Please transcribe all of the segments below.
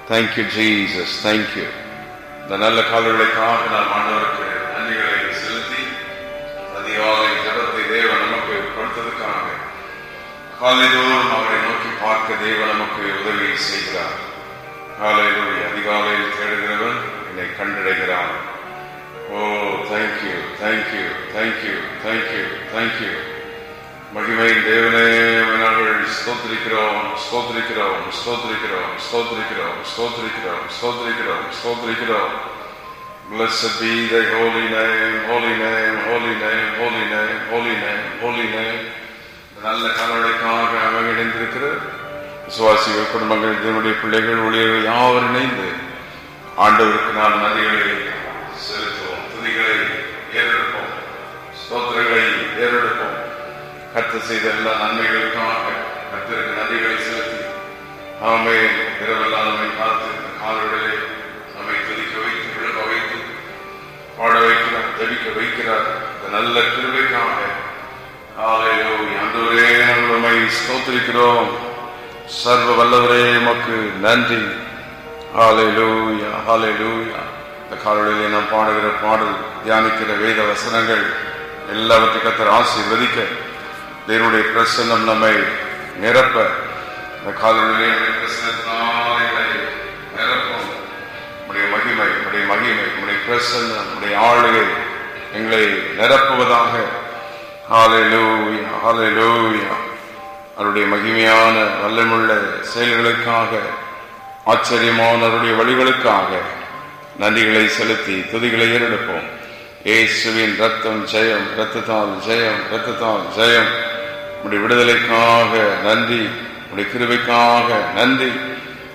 Thank you, Jesus. Thank you. இந்த நல்ல காலங்களுக்காக நாம் ஆண்டவருக்கு நன்றிகளை செலுத்தி அதிகாலை ஜபத்தை தேவன் நமக்கு கொடுத்ததுக்காக காலைதோறும் அவரை நோக்கி பார்க்க தேவன் நமக்கு உதவி செய்கிறார். காலையில் அதிகாலையில் தேடுகிறவன் என்னை கண்டடைகிறான். ஓ, thank you, thank you, thank you, thank you, thank you. மகிமையின் தேவனே, நாங்கள் ஸ்தோத்திரிக்கிறோம், ஸ்தோத்திரிக்கிறோம், ஸ்தோத்திரிக்கிறோம், ஸ்தோத்திரிக்கிறோம், ஸ்தோத்திரிக்கிறோம், ஸ்தோத்திரிக்கிறோம், ஸ்தோத்திரிக்கிறோம். Blessed be thy holy name, holy name, holy name, holy name, holy name, holy name. நல்ல கலவழைக்காக அமைந்திருக்கிற விசுவாசிகள், குடும்பங்கள், தேவனுடைய பிள்ளைகள், ஊழியர்கள் யாவர் இணைந்து ஆண்டவருக்கு நாம் நன்றிகளை செலுத்துவோம், துதிகளை ஏறெடுப்போம், ஸ்தோத்திரங்களை ஏறெடுப்போம். கர்த்தர் செய்த எல்லா நன்மைகளுக்காக கர்த்தருக்கு நன்றிகளை செலுத்தி ஆமே இரவெல்லாம் நம்மை காத்து இந்த காலவெளியிலே நம்மை துதிக்க வைத்து, விழுக வைத்து, பாட வைக்கிறார், ஜெபிக்க வைக்கிறார். இந்த நல்ல கிருபைக்காக ஆண்டவரே நம்மை ஸ்தோத்திரிக்கிறோம். சர்வ வல்லவரே உமக்கு நன்றி. ஹல்லேலூயா, ஹல்லேலூயா. இந்த காலவெளியிலே நாம் பாடுகிற பாடல், தியானிக்கிற வேத வசனங்கள் எல்லாவற்றையும் கர்த்தர் ஆசீர்வதிக்க, தேவனுடைய பிரசன்னம் நம்மை நிரப்ப, இந்த காலவெளியிலே பிரசன்னத்தினாலே நிரப்பும். உடைய மகிமை, உடைய மகிமை, உடைய பிரசன்னம், உடைய ஆளுகை எங்களை நிரப்புவதாக. ஹல்லேலூயா, ஹல்லேலூயா. அவருடைய மகிமையான வல்லமுள்ள செயல்களுக்காக, ஆச்சரியமான அவருடைய வழிகளுக்காக நன்றிகளை செலுத்தி துதிகளை ஏறெடுப்போம். இயேசுவின் ரத்தம் ஜெயம், ரத்தத்தால் ஜெயம், ரத்தத்தால் ஜெயம். உடைய விடுதலைக்காக நன்றி, உடைய கிருபைக்காக நன்றி.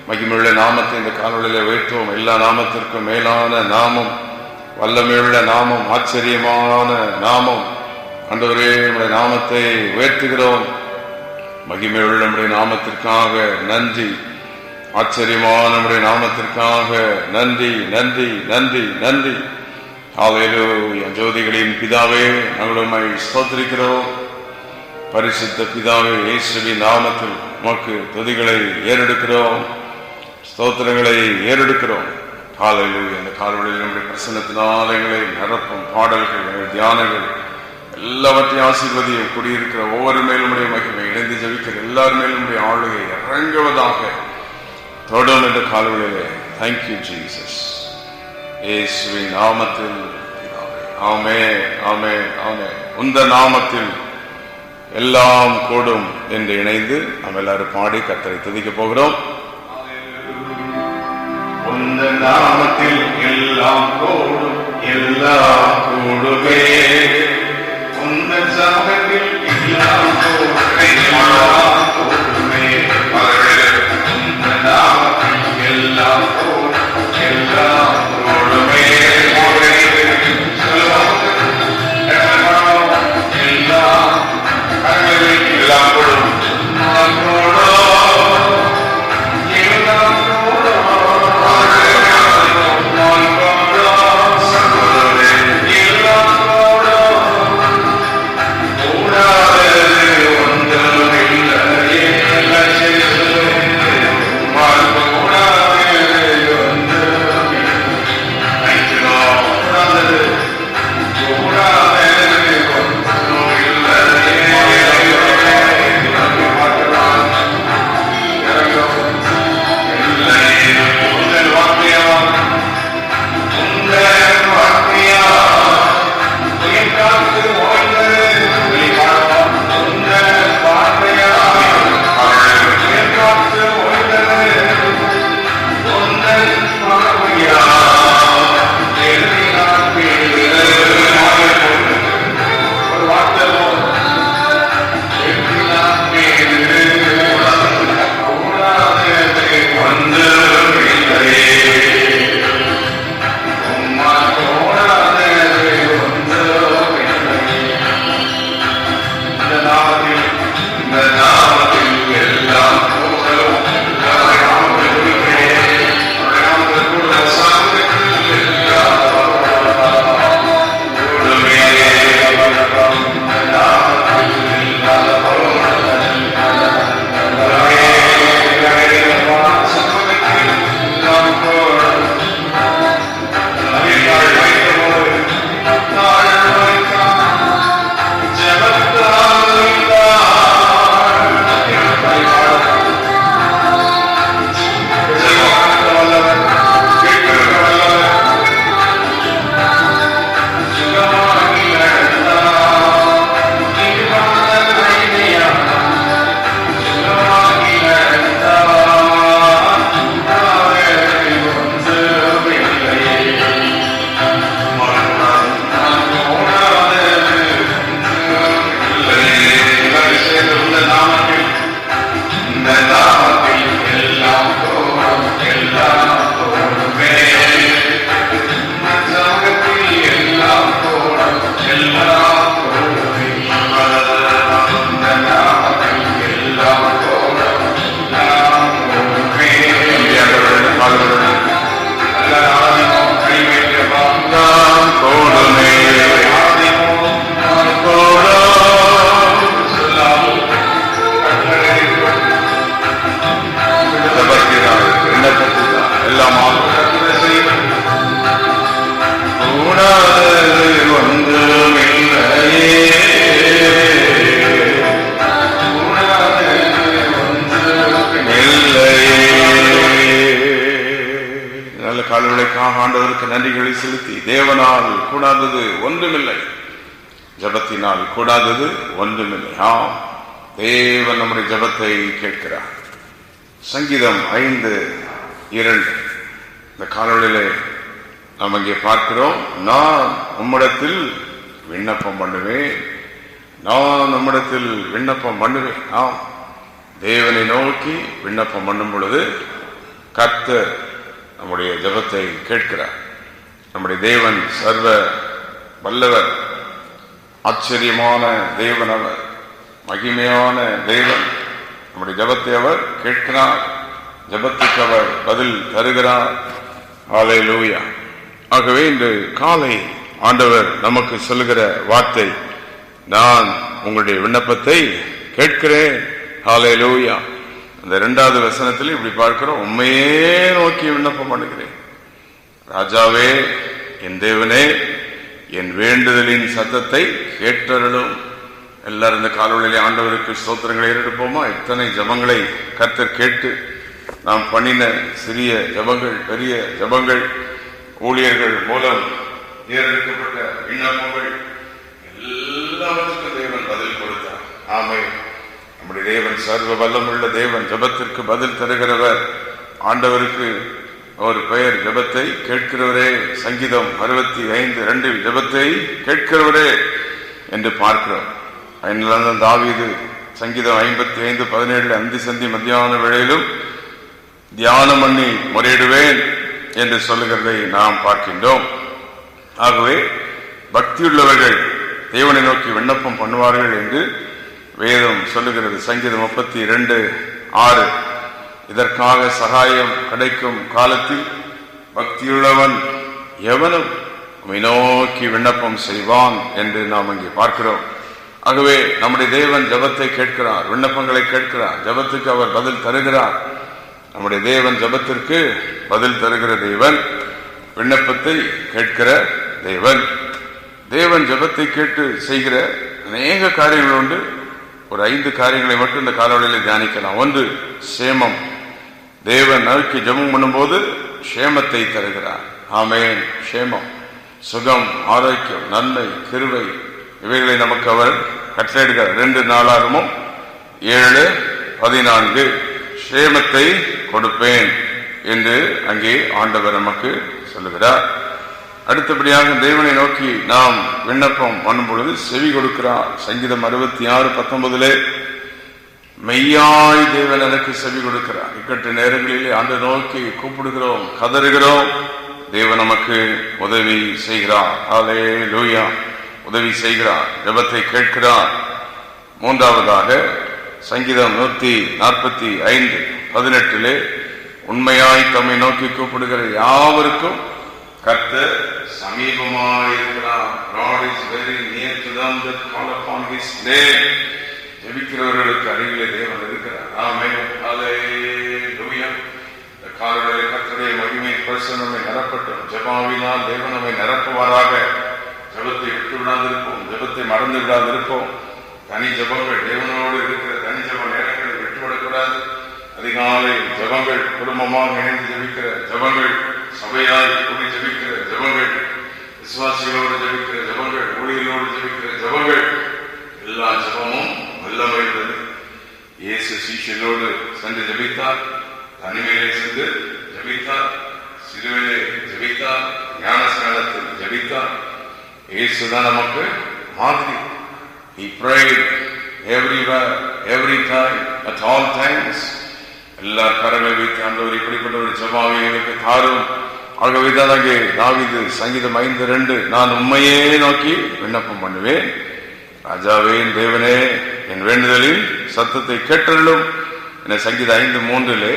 மகிமையுள்ள நாமத்தை இந்த காலவெளியிலே உயர்த்துவோம். எல்லா நாமத்திற்கும் மேலான நாமம், வல்லமையுள்ள நாமம், ஆச்சரியமான நாமம். ஆண்டவரே, உடைய நாமத்தை உயர்த்துகிறோம். மகிமையுள்ள நம்முடைய நாமத்திற்காக நன்றி, ஆச்சரியமான நம்முடைய நாமத்திற்காக நன்றி, நன்றி, நன்றி, நன்றி. ஹல்லேலூயா. ஜோதிகளின் பிதாவே, நாங்கள் உம்மை ஸ்தோத்திரிக்கிறோம். பரிசுத்த பிதாவே, இயேசுவின் நாமத்தில் உமக்கு துதிகளை ஏறெடுக்கிறோம், ஸ்தோத்திரங்களை ஏறெடுக்கிறோம். ஹல்லேலூயா. இந்த காலவெளியில் நம்முடைய பிரசன்னத்தினால் எங்களை நிரப்பும் பாடல்கள், எங்கள் தியானங்கள் எல்லாவற்றையும் ஆசீர்வதியும். குடியிருக்கிற ஒவ்வொரு மேலும் உடைய மகிமை, இணைந்து ஜெபிக்கிற எல்லார் மேலும் உடைய ஆளுகை இறங்குவதாக தொடும் என்ற காலவெளியிலே. Thank you Jesus. இயேசுவின் நாமத்தில் ஆமென், ஆமென், ஆமென். உந்த நாமத்தில் எல்லாம் கூடும் என்று இணைந்து நாம் எல்லாரும் பாடி கர்த்தரை துதிக்க போகிறோம். உந்த நாமத்தில் எல்லாம் கூடும், எல்லாம் கூடுமே. உந்த நாமத்தில் எல்லாம் கூடும், எல்லாம் கூடுமே. உந்த நாமத்தில் எல்லாம் கூடும், எல்லாம் கூடுமே. எல்லாம் கூடும், கூடாதது ஒன்றுமில்லை. அதற்காக ஆண்டவருக்கு நன்றிகளை செலுத்தி, தேவனால் கூடாதது ஒன்றுமில்லை, ஜபத்தினால் கூடாதது ஒன்றுமில்லை. தேவன் நம்முடைய ஜபத்தை கேட்கிறார். சங்கீதம் 5:2 இந்த காணொளியிலே நாம் இங்கே பார்க்கிறோம். நான் உம்மிடத்தில் விண்ணப்பம் பண்ணுவேன், நான் உம்மிடத்தில் விண்ணப்பம் பண்ணுவேன். தேவனை நோக்கி விண்ணப்பம் பண்ணும் பொழுது கர்த்தர் நம்முடைய ஜபத்தை கேட்கிறார். நம்முடைய தேவன் சர்வ வல்லவர், ஆச்சரியமான தேவன், அவர் மகிமையான தேவன். நம்முடைய ஜபத்தை அவர் கேட்கிறார், ஜபத்துக்கு அவர் பதில் தருகிறார். ஹல்லேலூயா. ஆகவே இன்று காலை ஆண்டவர் நமக்கு சொல்லுகிற வார்த்தை, நான் உங்களுடைய விண்ணப்பத்தை கேட்கிறேன். ஹல்லேலூயா. அந்த 2வது வசனத்தில் இப்படி பார்க்கிறோம், உம்மையே நோக்கி விண்ணப்பம் பண்ணுகிறேன். ராஜாவே, என் தேவனே, என் வேண்டுதலின் சத்தத்தை கேட்டருளும். எல்லாரும் இந்த காலவழியிலே ஆண்டவருக்கு ஸ்தோத்திரங்களை ஏறெடுப்போமா? இத்தனை ஜபங்களை கர்த்தர் கேட்டு, நாம் பண்ணின சிறிய ஜபங்கள், பெரிய ஜபங்கள், ஊழியர்கள் மூலம் ஏறெடுக்கப்பட்ட விண்ணப்பங்கள் எல்லாவற்றுக்கும் தேவன் பதில் கொடுத்தார். ஆமென். நம்முடைய தேவன் சர்வ வல்லமுள்ள தேவன், ஜபத்திற்கு பதில் தருகிறவர். ஆண்டவருக்கு ஒரு பெயர் ஜபத்தை கேட்கிறவரே. சங்கீதம் 65:2 ஜபத்தை கேட்கிறவரே என்று பார்க்கிறோம். அதனால்தான் தாவீது சங்கீதம் 55:17 அந்தி சந்தி மத்தியான வேளையிலும் தியானம் பண்ணி முறையிடுவேன் என்று சொல்லுகிறதை நாம் பார்க்கின்றோம். ஆகவே பக்தியுள்ளவர்கள் தேவனை நோக்கி விண்ணப்பம் பண்ணுவார்கள் என்று வேதம் சொல்லுகிறது. சங்கீதம் 32:6 இதற்காக சகாயம் கிடைக்கும் காலத்தில் பக்தியுள்ளவன் எவனும் உம்மை நோக்கி விண்ணப்பம் செய்வான் என்று நாம் இங்கே பார்க்கிறோம். ஆகவே நம்முடைய தேவன் ஜபத்தை கேட்கிறார், விண்ணப்பங்களை கேட்கிறார், ஜபத்துக்கு அவர் பதில் தருகிறார். நம்முடைய தேவன் ஜபத்திற்கு பதில் தருகிற தேவன், விண்ணப்பத்தை கேட்கிற தேவன். தேவன் ஜபத்தை கேட்டு செய்கிற அநேக காரியங்கள் உண்டு. ஒரு 5 காரியங்களை மட்டும் இந்த காலவழியில் தியானிக்கலாம். 1, சேமம். தேவன் நோக்கி ஜெபம் பண்ணும்போது சேமத்தை தருகிறார். ஆமென். சேமம், சுகம், ஆரோக்கியம், நன்மை, கிருபை, இவைகளை நமக்கு அவர் கட்டளையிடுகிறார். 2 நாளாகமும் 7:14 சேமத்தை கொடுப்பேன் என்று அங்கே ஆண்டவர் நமக்கு சொல்லுகிறார். அடுத்தபடியாக தேவனை நோக்கி நாம் விண்ணப்பம் பண்ணும் பொழுது செவி கொடுக்கிறார். சங்கீதம் 66:19 மெய்யாய் தேவன் எனக்கு செவி கொடுக்கிறார். இக்கட்டு நேரங்களிலே ஆண்டு நோக்கி கூப்பிடுகிறோம், கதறுகிறோம், தேவன் நமக்கு உதவி செய்கிறார். ஹல்லேலூயா. உதவி செய்கிறார், ஜெபத்தை கேட்கிறார். 3வதாக சங்கீதம் 145:18 உண்மையாய் தம்மை நோக்கி கூப்பிடுகிற யாவருக்கும் கர்த்தர் சமீபமாயிருக்கிறார். God is very near to them that call upon his name. ஜெபிக்கிறவர்களுக்கு அருகிலே தேவன் இருக்கிறார். ஆமென். ஹல்லேலூயா. இந்த காலையிலே கர்த்தருடைய மகிமை பிரசன்னமே நிரப்பட்டும். ஜெபாவினால் தேவன் நம்மை நிரப்புவாராக. ஜெபத்தை விட்டு விடாதிருப்போம், ஜெபத்தை மறந்து விடாதிருப்போம். தனி ஜெபங்கள், தேவனோடு இருக்கிற தனி ஜெப நேரங்களை விட்டுவிடக்கூடாது. அதிகாலை ஜெபங்கள், குடும்பமாக இணைந்து ஜெபிக்கிற ஜெபங்கள், சபையாய் கூடி ஜெபிக்கிற ஜெபங்கள், விசுவாசிகளோடு ஜெபிக்கிற ஜெபங்கள், ஊழியர்களோடு ஜெபிக்கிற ஜெபங்கள், எல்லா ஜெபமும் வல்லமை உள்ளது. இயேசு சீஷர்களோடு சென்று ஜெபித்தார், தனிமையிலே சென்று ஜெபித்தார், சிலுவையிலே ஜெபித்தார், ஞானஸ்நானத்தில் ஜெபித்தார். இயேசுதான் நமக்கு மாதிரி. He prayed everywhere, every time, at all times. எல்லா கரங்களை வைத்து ஆண்டவர் இப்படிப்பட்ட ஒரு ஜெபாவியங்களுக்கு தாரும். ஆகவேதான் அங்கே தாவீது சங்கீதம் 5:2 நான் உம்மையே நோக்கி விண்ணப்பம் பண்ணுவேன். ராஜாவே, தேவனே, என் வேண்டுதலின் சத்தத்தை கேட்டருளும். என சங்கீதம் 5:3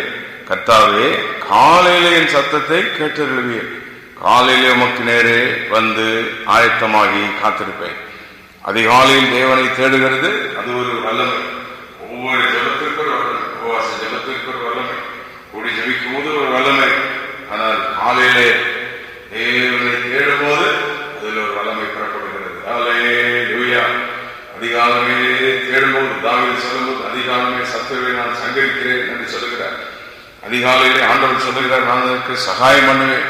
கர்த்தாவே, காலையிலே என் சத்தத்தை கேட்டருளுவீர். காலையிலே உமக்கு நேரே வந்து ஆயத்தமாகி காத்திருப்பேன். அதிகாலையில் தேவனை தேடுகிறது, அது ஒரு வல்லமை. ஒவ்வொரு ஜெபத்திற்கு ஒரு வல்லமை, உபவாச ஜெபத்திற்கு ஒரு வல்லமை, கூடி ஜெபிக்கும் போது ஒரு வல்லமை. ஆனால் காலையிலே தேவனை தேடும் போது அதில் ஒரு வல்லமை பெறப்படுகிறது. ஹல்லேலூயா. அதிகாலமே தேடும்போது தாவீது சொல்லும்போது அதிகாலமே சத்துருவை நான் சங்கரிக்கிறேன் என்று சொல்லுகிறார். அதிகாலையிலே ஆண்டவர் சொல்லுகிறார், நான் அதற்கு சகாயம் பண்ணுவேன்.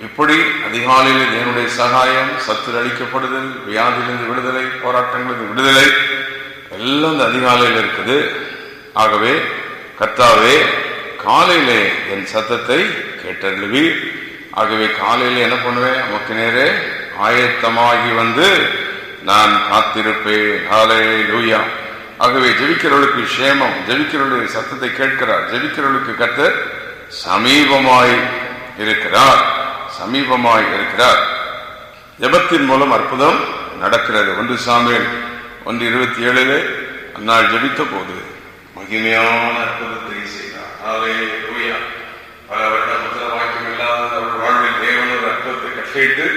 இப்படி அதிகாலையில் தேவனுடைய சகாயம், சத்துரு அளிக்கப்படுதல், வியாதியிலிருந்து விடுதலை, போராட்டங்களிலிருந்து விடுதலை எல்லாம் இந்த அதிகாலையில் இருக்குது. ஆகவே கர்த்தாவே காலையிலே என் சத்தத்தை கேட்டருளுவீர். ஆகவே காலையில என்ன பண்ணுவேன்? உமக்கு நேரே ஆயத்தமாகி வந்து நான் காத்திருப்பேன். ஹல்லேலூயா. ஆகவே ஜெபிக்கிறவர்களுக்கு சேமம், ஜெபிக்கிறவர்களுடைய சத்தத்தை கேட்கிறார். ஜெபிக்கிறவர்களுக்கு கர்த்தர் சமீபமாய் இருக்கிறார், சமீபமாய் இருக்கிறார். ஜெபத்தின் மூலம் அற்புதம் நடக்கிறது. 1 சாமுவேல் 1:27 அந்நாள் ஜெபித்த போது மகிமையான அற்புதத்தை செய்தார். ஹல்லேலூயா. பல வருட முத்திரவாக்கியம் இல்லாத அவள் வாழ்வில் தேவன் ஒரு அற்புதத்தை கட்டளையிட்டு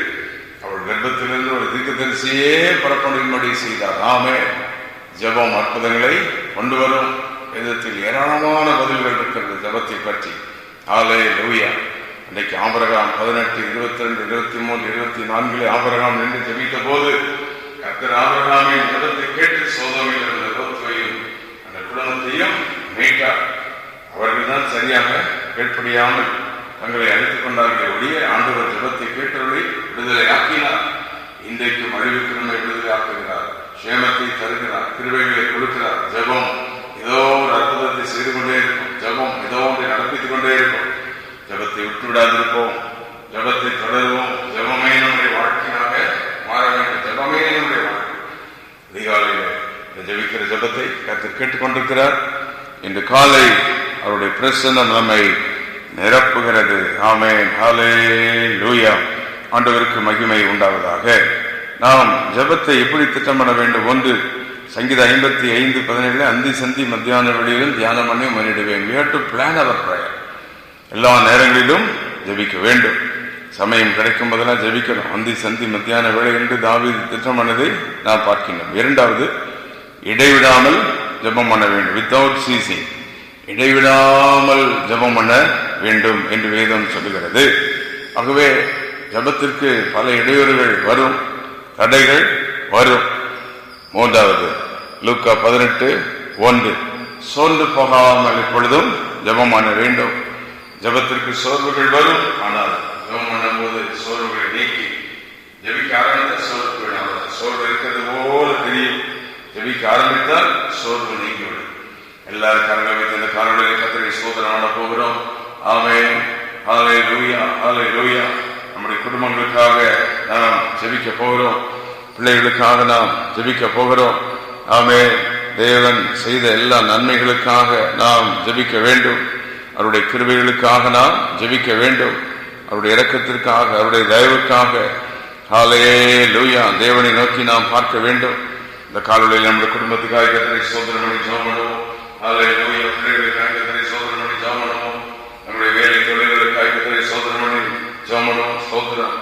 அவள் கர்ப்பத்திலிருந்து ஒரு தீர்க்கதரிசியே புறப்படும்படி செய்தார். ஆமென். ஜெபம் அற்புதங்களை கொண்டு வரும். வேதத்தில் ஏராளமான பதில்கள் இருக்கிறது ஜெபத்தை பற்றி. ஹல்லேலூயா. இன்னைக்கு ஆபிரகாம் 18, 22, 23, 24 ஆபிரகாம் நின்று ஜெபித்த போது கர்த்தர் ஆபிரகாமின் ஜெபத்தை கேட்டு சோதோமில் இருந்த லோத்தையும் அந்த குடும்பத்தையும் மீட்டார். அவர்கள் தான் சரியாக கேட்படியாமல் தங்களை அழைத்துக் கொண்டார்கள் ஒழிய ஆண்டவர் ஜெபத்தை கேட்டவர்களை விடுதலை ஆக்கினார். இன்றைக்கும் அழிவுக்கு நம்மை விடுதலை ஆக்குகிறார், சேமத்தை தருகிறார், கிருபைகளை கொடுக்கிறார். ஜெபம் ஏதோ ஒரு அற்புதத்தை செய்து கொண்டே இருக்கும். ஜெபம் ஏதோ ஒன்றை நடப்பித்துக் கொண்டே இருக்கும். ஜெபத்தை விட்டுவிடாதிருப்போம், ஜெபத்தை தொடருவோம். ஜெபமே நம்முடைய வாழ்க்கையாக மாற வேண்டும். ஜெபமே நம்முடைய வாழ்க்கை. அதிகாலையில் ஜெபிக்கிற ஜெபத்தை கர்த்தர் கேட்டுக்கொண்டிருக்கிறார். இன்று காலை அவருடைய பிரசன்னம் நம்மை நிரப்புகிறது. ஆமென். ஹல்லேலூயா. ஆண்டவருக்கு மகிமை உண்டாவதாக. நாம் ஜெபத்தை எப்படி திட்டமிட வேண்டும்? 1 சங்கீதம் 55:17 அந்தி சந்தி மத்தியான வெளியிலும் தியானம் பண்ணி மன்னிடுவேன். We have to plan our prayer. எல்லா நேரங்களிலும் ஜெபிக்க வேண்டும். சமயம் கிடைக்கும் போதெல்லாம் ஜெபிக்கணும். அந்தி சந்தி மத்தியான வேளை என்று தாவீது திட்டம் பண்ணதை நாம் பார்க்கின்றோம். 2வது, இடைவிடாமல் ஜெபம் பண்ண வேண்டும். வித்தவுட் சீசிங், இடைவிடாமல் ஜெபம் பண்ண வேண்டும் என்று வேதம் சொல்லுகிறது. ஆகவே ஜெபத்திற்கு பல இடையூறுகள் வரும், தடைகள் வரும். 3வது, லூக்கா 18:1 சோர்ந்து போகாமல் எப்பொழுதும் ஜெபம் பண்ண வேண்டும். ஜெபத்திற்கு சோர்வுகள் வரும், ஆனால் ஜெபம் பண்ணும் போது சோர்வுகளை நீக்கி ஜெபிக்க ஆரம்பித்த சோர்வுகள் சோர்வு இருக்கிறது போல தெரியும். ஜெபிக்க ஆரம்பித்தால் சோர்வு நீங்கிவிடும். எல்லாரும் கரங்களை வைத்து இந்த காலையிலே கர்த்தரை ஸ்தோத்திரம் பண்ண போகிறோம். ஆமென். ஹல்லேலூயா. ஹல்லேலூயா. நம்முடைய குடும்பங்களுக்காக நாம் ஜெபிக்க போகிறோம். பிள்ளைகளுக்காக நாம் ஜெபிக்க போகிறோம். ஆமென். தேவன் செய்த எல்லா நன்மைகளுக்காக நாம் ஜெபிக்க வேண்டும். அவருடைய கிருபைகளுக்காக நாம் ஜெபிக்க வேண்டும். அவருடைய இரக்கத்திற்காக, அவருடைய தயவுக்காக. ஹல்லேலூயா. தேவனை நோக்கி நாம் பார்க்க வேண்டும். இந்த காலையில் நம்முடைய குடும்பத்துக்காக கர்த்தரை ஸ்தோத்திரம் பண்ணி ஜெபம் பண்ணுவோம். ஹல்லேலூயா. பிள்ளைகளுக்காக கர்த்தரை ஸ்தோத்திரம் பண்ணி ஜெபம் பண்ணுவோம். நம்முடைய வேலை தொழில்களுக்காக கர்த்தரை ஸ்தோத்திரம் பண்ணி ஜெபம் பண்ணுவோம். ஸ்தோத்திரம்,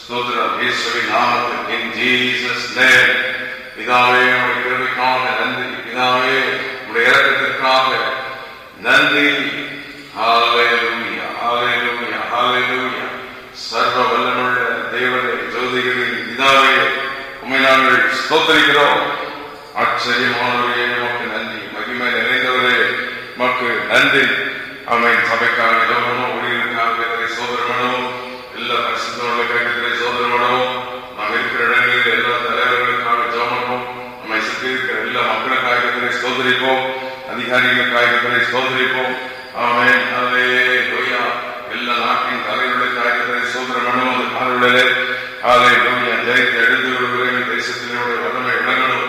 ஸ்தோத்திரம். இயேசுவின் நாமத்தில், இன் ஜீசஸ் நேம். பிதாவே, உம்முடைய கிருபைக்காக நன்றி. பிதாவே, உம்முடைய இரக்கத்திற்காக நன்றி. ஹல்லேலூயா. ஹல்லேலூயா. ஹல்லேலூயா. சர்வ வல்லமையுள்ள தேவனே, ஜோதிகளின் பிதாவே, உம்மை நாங்கள் ஸ்தோத்திரிக்கிறோம். ஆச்சரியமானவரே, உமக்கு நன்றி. மகிமை நிறைந்தவரே, உமக்கு நன்றி. ஆமென். சபைக்காக ஜெபம், ஊழியர்களுக்காக கர்த்தரை ஸ்தோத்திரம் பண்ணுவோம். எல்லா பரிசுத்தவான்களுக்காக கர்த்தரை ஸ்தோத்திரம் பண்ணுவோம். நாம் இருக்கிற இடங்களில் எல்லா தலைவர்களுக்காக ஜெபம் பண்ணுவோம். நம்மை சுற்றி இருக்கிற எல்லா மக்களுக்காக கர்த்தரை ஸ்தோத்திரிப்போம். அதிகாரிகளுக்காக கர்த்தரை ஸ்தோத்திரிப்போம். ஆமென். ஹல்லேலூயா. எல்லா நாட்டின் தலைவர்களுக்காக கர்த்தரை ஸ்தோத்திரம் பண்ணுவோம். காலையிலே ஹல்லேலூயா. ஜெயத்தை எடுத்து விடுகிறேன். தேசத்தினுடைய வல்லமை விளங்கணும்,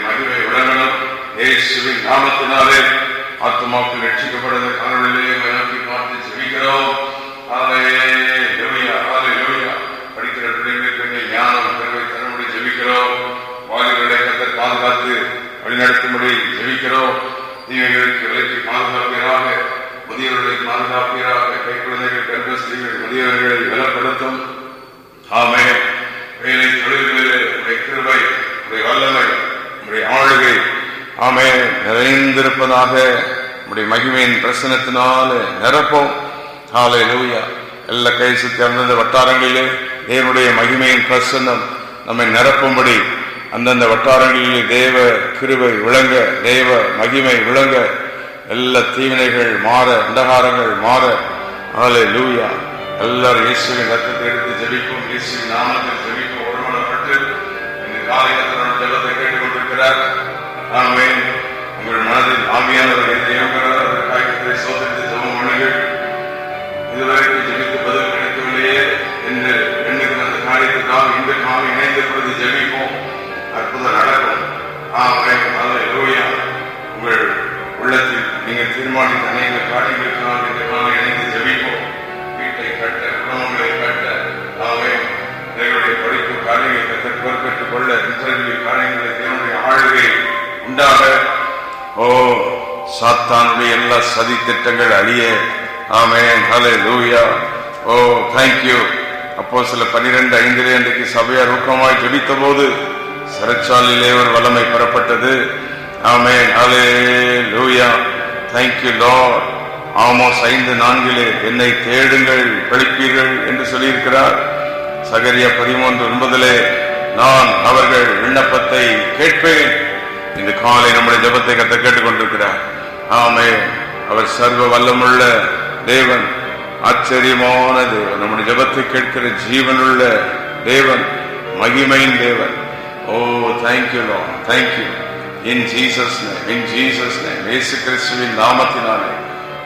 மகிமை விளங்கணும். இயேசுவின் நாமத்தினாலே ஆத்துமாக்கள் ரட்சிக்கப்படுகிற காலையிலே நோக்கி பார்த்து ஜெபிக்கிறோம். ஹல்லேலூயா. ஹல்லேலூயா. படிக்கிற பிள்ளைகளுக்கு ஞானம் கருவை தரும்படி ஜெபிக்கிறோம். வாலிபர்களை கர்த்தர் பாதுகாத்து வழிநடத்தும்படி ஜெபிக்கிறோம். தீமைகளுக்கு விலக்கி பாதுகாப்பீராக, முதியவர்களை பாதுகாப்பீராக. கை குழந்தைகள், கர்ப்பஸ்திரீகள், முதியவர்களை பலப்படுத்தும். ஆமென். வேலை தொழில்களிலே உடைய கிருபை, உடைய வல்லமை, உடைய ஆளுகை ஆமென் நிறைந்திருப்பதாக. உடைய மகிமையின் பிரசன்னத்தினால நிரப்போம். ஹல்லேலூயா. எல்லா கை சுற்றி அந்தந்த வட்டாரங்களிலே தேவனுடைய மகிமையின் பிரசன்னம் நம்மை நிரப்பும்படி அந்தந்த வட்டாரங்களிலே தேவ கிருபை விளங்க, தேவ மகிமை விளங்க, எல்லா தீவினைகள் மாற, அந்தகாரங்கள் மாற. ஹல்லேலூயா. எல்லாரும் இயேசுவின் ரத்தத்தை எடுத்து ஜெபிப்போம். இயேசுவின் நாமத்தில் ஜெபிப்போம். ஒருமனப்பட்டு இந்த காலையில் ஜெபத்தை கேட்டுக்கொண்டிருக்கிறார். ஆமென். உங்கள் மனதில் ஆவியானவர் எந்த இயங்குகிறார் அதற்காக சோதனை ஜெபம் பண்ணுங்கள். இதுவரைக்கும் ஜெபித்து பதில் கிடைக்கவில்லையே என்று எண்ணுகிற அந்த காரியத்துக்காக இந்த காலை இணைந்திருப்பது ஜெபிப்போம். அற்புதம் நடக்கும். ஆமென். அல்லேலூயா. உங்கள் உள்ளத்தில் நீங்கள் தீர்மானித்த அநேக காரியங்களுக்காக இந்த காலை இணைந்து ஜெபிப்போம். வீட்டை கட்ட, குடும்பங்களை கட்ட, ஆமென். எங்களுடைய படிப்பு காரியங்களை பொறுப்பேற்றுக் கொள்ள, இன்டர்வியூ காரியங்களை தேவனுடைய ஆளுகை உண்டாக, ஓ சாத்தானுடைய எல்லா சதி திட்டங்கள் அழிய, ஆமென். ஹல்லேலூயா. ஓ தேங்க்யூ. அப்போஸ்தலர் 12:5 அன்றைக்கு சபையார் ஊக்கமாய் ஜெபித்த போது சிறைச்சாலையிலே ஒரு வல்லமை பெறப்பட்டது. ஆமென். ஹல்லேலூயா. Thank you lord. ஆமோஸ் 5:4 என்னை தேடுங்கள் பிழைப்பீர்கள் என்று சொல்லியிருக்கிறார். சகரியா 13:9 நான் அவர்கள் விண்ணப்பத்தை கேட்பேன். இந்த காலை நம்முடைய ஜெபத்தை கர்த்தர் கேட்டுக்கொண்டிருக்கிறார். ஆமென். அவர் சர்வ வல்லமுள்ள தேவன், ஆச்சரியமான தேவன், நம்முடைய ஜெபத்தை கேட்கிற ஜீவனுள்ள தேவன், மகிமையின் தேவன். Oh thank you lord, thank you. In Jesus name, in Jesus name, இயேசு கிறிஸ்துவின் நாமத்தினாலே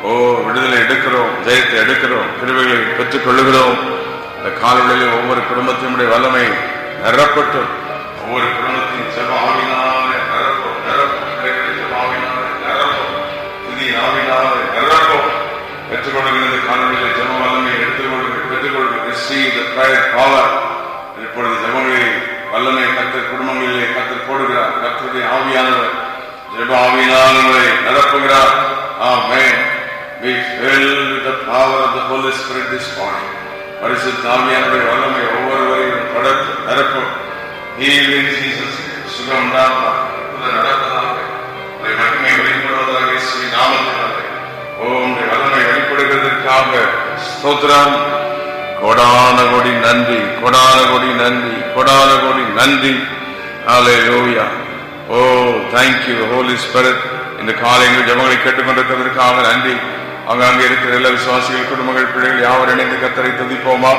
ஓ விடுதலை எடுக்கிறோம், ஜெயத்தை எடுக்கிறோம், கிருபைகளை பெற்றுக் கொள்ளுகிறோம். இந்த காலைகளிலே ஒவ்வொரு குடும்பத்தினுடைய வல்லமை நிரப்பட்டும். ஒவ்வொரு குடும்பத்தின் ஜெப ஆவியினாலே நிரப்பும், நிரப்பும். ஜெப ஆவியினாலே நிரப்பும், துதி ஆவியினாலே நிரப்பும். பெற்றுக்கொள்கிற காலைகளிலே ஜெப வல்லமை எடுத்துக்கொள்ளுங்கள், பெற்றுக்கொள்ளுங்கள். receive the prayer power. இப்பொழுது ஜெபங்களை வல்லமை கர்த்தர் குடும்பங்களிலே கர்த்தர் போடுகிறார். கர்த்தருடைய ஆவியானவர் ஜெப ஆவியினாலே நிரப்புகிறார். ஆமென். Be filled with the power of the Holy Spirit this morning. பரிசுத்த ஆவியானவருடைய வல்லமை ஒவ்வொருவரையும் படைத்து நிரப்பும். Healing Jesus. சுகம் உண்டாவதாக, நடப்பதாக, மகிமை வெளிப்படுவதாக இயேசுவின் நாமத்தினாலே. உம்முடைய வல்லமை வெளிப்படுகிறதற்காக ஸ்தோத்திரம். கோடான கோடி நன்றி, கோடான கோடி நன்றி, கோடான கோடி நன்றி. ஹல்லேலூயா. ஓ தேங்க்யூ ஹோலி ஸ்பிரிட். இந்த காலையில் ஜெபங்களை கேட்டுக்கொண்டிருக்கிறதற்காக நன்றி. அங்கே இருக்கிற எல்லா விசுவாசிகள், குடும்பங்கள், பிள்ளைகள் யாவர் இணைந்து கர்த்தரை துதிப்போமா?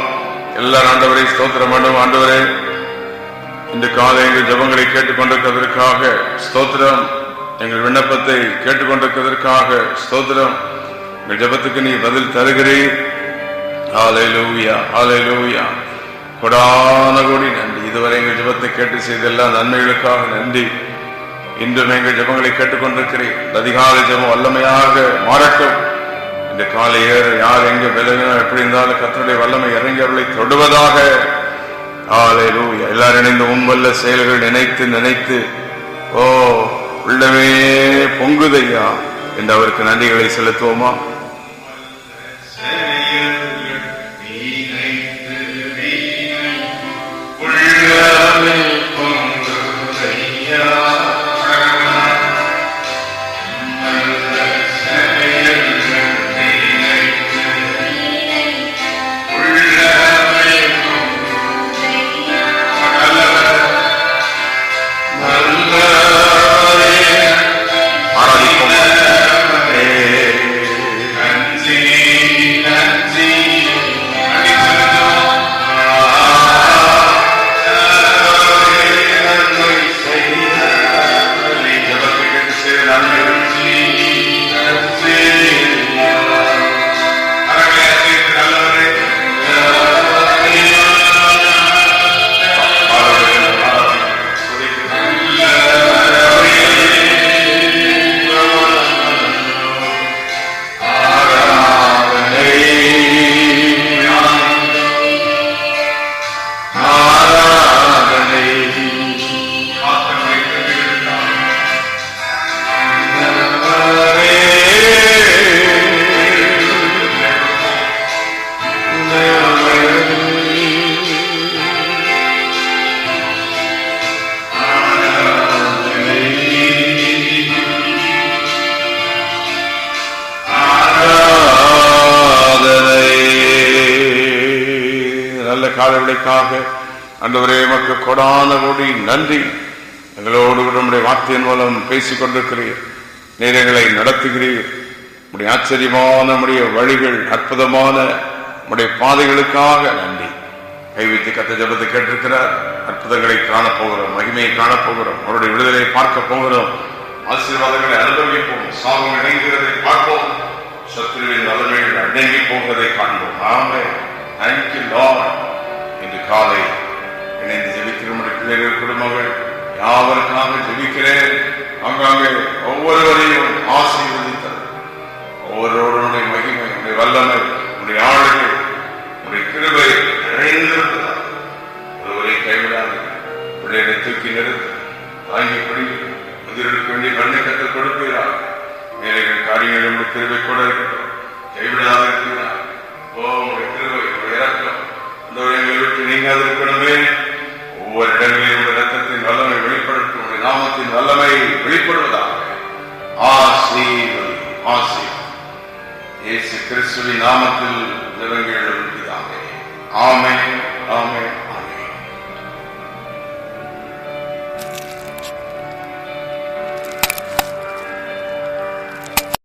எல்லாரும் ஆண்டவரை ஸ்தோத்திரம் பண்ணும். ஆண்டவரே, இந்த காலையில் ஜெபங்களை கேட்டுக்கொண்டிருக்கிறதற்காக ஸ்தோத்திரம். எங்கள் விண்ணப்பத்தை கேட்டுக்கொண்டிருக்கிறதற்காக ஸ்தோத்திரம். எங்கள் ஜெபத்துக்கு நீ பதில் தருகிறீர். ஹல்லேலூயா, ஹல்லேலூயா. கொடான கோடி நன்றி. இதுவரை எங்கள் ஜெபத்தை கேட்டு செய்த எல்லா நன்மைகளுக்காக நன்றி. இன்றும் எங்கள் ஜெபங்களை கேட்டுக்கொண்டிருக்கிறேன். அதிகாலை ஜெபம் வல்லமையாக மாறட்டும். இந்த காலை யார் எங்க விலகினோம் எப்படி இருந்தாலும் கர்த்தருடைய வல்லமை இறங்கி அவர்களை தொடுவதாக. ஹல்லேலூயா. எல்லாரும் இணைந்து உம்மல்ல செயல்கள் நினைத்து நினைத்து ஓ உள்ளமே பொங்குதையா என்று அவருக்கு நன்றிகளை செலுத்துவோமா? காலவளைக்காக ஆண்டவரே உமக்கு கொடான கோடி நன்றி. எங்களோடு நம்முடைய வார்த்தையின் மூலம் பேசிக் கொண்டிருக்கிறீர். நீர் எங்களை நடத்துகிறீர். நம்முடைய ஆச்சரியமான நம்முடைய வழிகள், அற்புதமான உம்முடைய பாதைகளுக்காக நன்றி. கைவித்து கத்த ஜபத்தை கேட்டிருக்கிறார். அற்புதங்களை காணப்போகிறோம், மகிமையை காணப்போகிறோம், அவருடைய விடுதலை பார்க்க போகிறோம், ஆசீர்வாதங்களை அனுபவிப்போம், சாபம் இணைகிறதை பார்ப்போம், சத்துருவின் வல்லமைகள் அடங்கி போகிறதை காண்போம். ஆமென். Thank you Lord. இன்று காலை இணைந்து ஜெபிக்கிற பிள்ளைகள் குடும்பங்கள் யாவருக்காக ஜெபிக்கிறேன். அங்காங்கே ஒவ்வொருவரையும் ஆசீர்வதித்தது, ஒவ்வொருவருடைய மகிமை, உடைய வல்லமை, உடைய ஆளுகை, உடைய கிருபை நிறைந்திருக்கிறார். ஒருவரை கைவிடாது, பிள்ளைகளை தூக்கி நிறுத்த தாங்கி பிடிக்க முதிரெடுக்க வேண்டிய கண்ணை கற்றுக் கொடுக்கிறார். வேலைகள் காரியங்கள் கிருபை கூட இருக்கட்டும், கைவிடாத இருக்கிறார். உடைய கிருபை, உடைய இறக்கம் இந்த எங்களை விட்டு நீங்காது இருக்கணுமே. ஒவ்வொரு இடங்களிலும் உடைய ரத்தத்தின் வல்லமை வெளிப்படுத்தும், உடைய நாமத்தின் வல்லமை வெளிப்படுவதாக ஆசீர்வதி. இயேசு கிறிஸ்துவின் நாமத்தில் ஜெபங்கள் எழுதுகிறாங்க. ஆமென்.